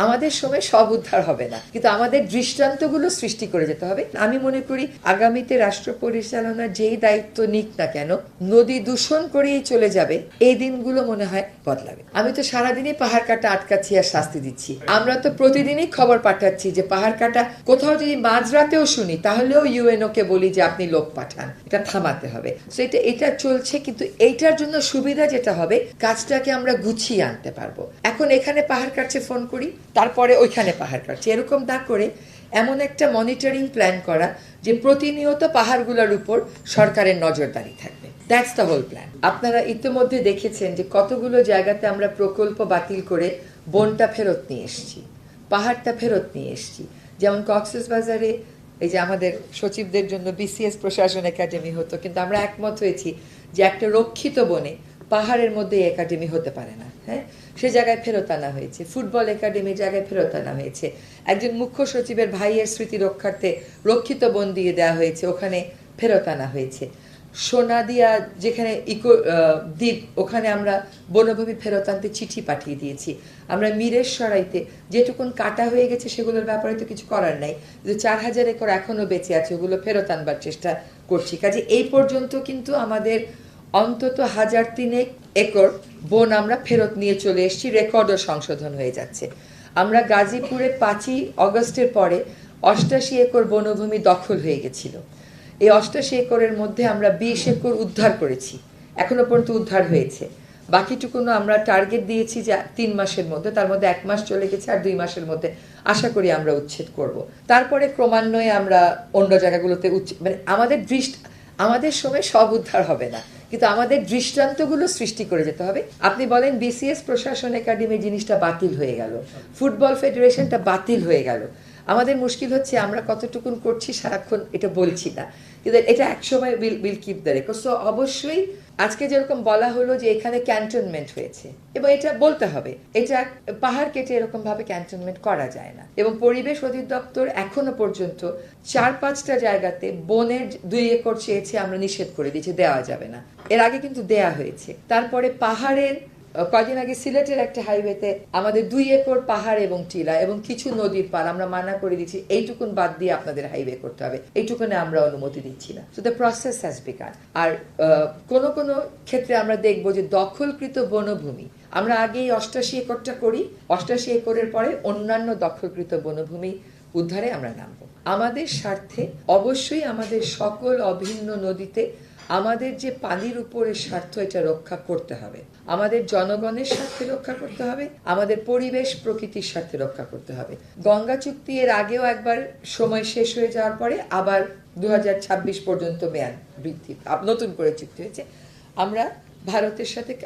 আমাদের সময় সব উদ্ধার হবে না, কিন্তু আমাদের দৃষ্টান্তগুলো সৃষ্টি করে যেতে হবে। আমি মনে করি আগামীতে রাষ্ট্র পরিচালনার যেই দায়িত্ব নিক না কেন, নদী দূষণ করেই চলে যাবে এই দিনগুলো মনে হয় বদলাবে। আমি তো সারাদিনই পাহাড় কাটা আটকাচ্ছি আর শাস্তি দিচ্ছি। আমরা তো প্রতিদিনই খবর পাঠাচ্ছি যে পাহাড় কাটা, কোথাও যদি মাঝরাতেও শুনি তাহলেও ইউএনও কে বলি যে আপনি লোক পাঠান, এটা থামাতে হবে। তো এটা চলছে, কিন্তু এইটার জন্য সুবিধা যেটা হবে, কাজটাকে আমরা গুছিয়ে আনতে পারবো। এখন এখানে পাহাড় কাটছে ফোন করি, তারপরে ওইখানে পাহাড় কাটছে, এরকম না করে এমন একটা মনিটরিং প্ল্যান করা যে প্রতিনিয়ত পাহাড়গুলোর উপর সরকারের নজরদারি থাকবে। That's the whole plan. আপনারা ইতিমধ্যে দেখেছেন যে কতগুলো জায়গাতে আমরা প্রকল্প বাতিল করে বনটা ফেরত নিয়ে এসেছি, পাহাড়টা ফেরত নিয়ে এসেছি। যেমন কক্সবাজারে এই যে আমাদের সচিবদের জন্য বিসিএস প্রশাসন একাডেমি হতো, কিন্তু আমরা একমত হয়েছি যে একটা রক্ষিত বনে পাহাড়ের মধ্যে একাডেমি হতে পারে না। হ্যাঁ, সে জায়গায় ফেরত আনা হয়েছে। ফুটবল একাডেমির জায়গায় ফেরত আনা হয়েছে। একজন মুখ্য সচিবের ভাইয়ের স্মৃতি রক্ষার্থে রক্ষিত বন দিয়ে দেওয়া হয়েছে, ওখানে ফেরত আনা হয়েছে। সোনাদিয়া যেখানে ইকো দ্বীপ, ওখানে আমরা বনভূমি ফেরত আনতে চিঠি পাঠিয়ে দিয়েছি। আমরা মিরের সরাইতে যেটুকুন কাটা হয়ে গেছে সেগুলোর ব্যাপারে তো কিছু করার নাই, যে 4000 একর এখনো বেঁচে আছে, ওগুলো ফেরত আনবার চেষ্টা করছি। কাজে এই পর্যন্ত কিন্তু আমাদের অন্তত 1003 একর বন আমরা ফেরত নিয়ে চলে এসেছি, রেকর্ডও সংশোধন হয়ে যাচ্ছে। আমরা গাজীপুরে 5ই অগস্টের পরে 88 একর বনভূমি দখল হয়ে গেছিল। এই 88 একরের মধ্যে আমরা 20 একর উদ্ধার করেছি, এখনো পর্যন্ত উদ্ধার হয়েছে। বাকিটুকুনো আমরা টার্গেট দিয়েছি যে 3 মাসের মধ্যে, তার মধ্যে 1 মাস চলে গেছে, আর 2 মাসের মধ্যে আশা করি আমরা উচ্ছেদ করব। তারপরে ক্রমান্বয়ে আমরা অন্য জায়গাগুলোতে মানে আমাদের সময় সব উদ্ধার হবে না, কিন্তু আমাদের দৃষ্টান্তগুলো সৃষ্টি করে যেতে হবে। আপনি বলেন বিসিএস প্রশাসন একাডেমি জিনিসটা বাতিল হয়ে গেল, ফুটবল ফেডারেশনটা বাতিল হয়ে গেল। আমাদের মুশকিল হচ্ছে আমরা কতটুকুন করছি সারাক্ষণ এটা বলছি না, কিন্তু এটা একসময় will keep the record. So অবশ্যই আজকে যেরকম বলা হলো যে এখানে ক্যান্টনমেন্ট হয়েছে, এবং এটা বলতে হবে, এটা পাহাড় কেটে এরকম ভাবে ক্যান্টনমেন্ট করা যায় না। এবং পরিবেশ অধিদপ্তর এখনো পর্যন্ত 4-5টা জায়গাতে বনের 2 একর চেয়েছে, আমরা নিষেধ করে দিয়েছি, দেওয়া যাবে না। এর আগে কিন্তু দেয়া হয়েছে। তারপরে পাহাড়ের কয়েকদিন আগে সিলেটের একটা হাইওয়েতে আমাদের 2 একর পাহাড় এবং টিলা এবং কিছু নদীর পার আমরা মানা করে দিচ্ছি, এইটুকুন বাদ দিয়ে আপনাদের হাইওয়ে করতে হবে, এইটুকুনে আমরা অনুমতি দিচ্ছি না। So the process has begun. আর কোন কোন ক্ষেত্রে আমরা দেখবো যে দখলকৃত বনভূমি, আমরা আগেই 88 একরটা করি, 88 একরের পরে অন্যান্য দখলকৃত বনভূমি উদ্ধারে আমরা নামবো। আমাদের স্বার্থে অবশ্যই আমাদের সকল অভিন্ন নদীতে আমাদের যে পানির উপরের স্বার্থ, এটা রক্ষা করতে হবে। আমাদের জনগণের স্বার্থে রক্ষা করতে হবে, আমাদের পরিবেশ প্রকৃতির স্বার্থে রক্ষা করতে হবে। গঙ্গা চুক্তি এর আগেও একবার সময় শেষ হয়ে যাওয়ার পরে আবার 2026 পর্যন্ত মেয়াদ বৃদ্ধি, নতুন করে চুক্তি হয়েছে। আমরা ভারতের সাথে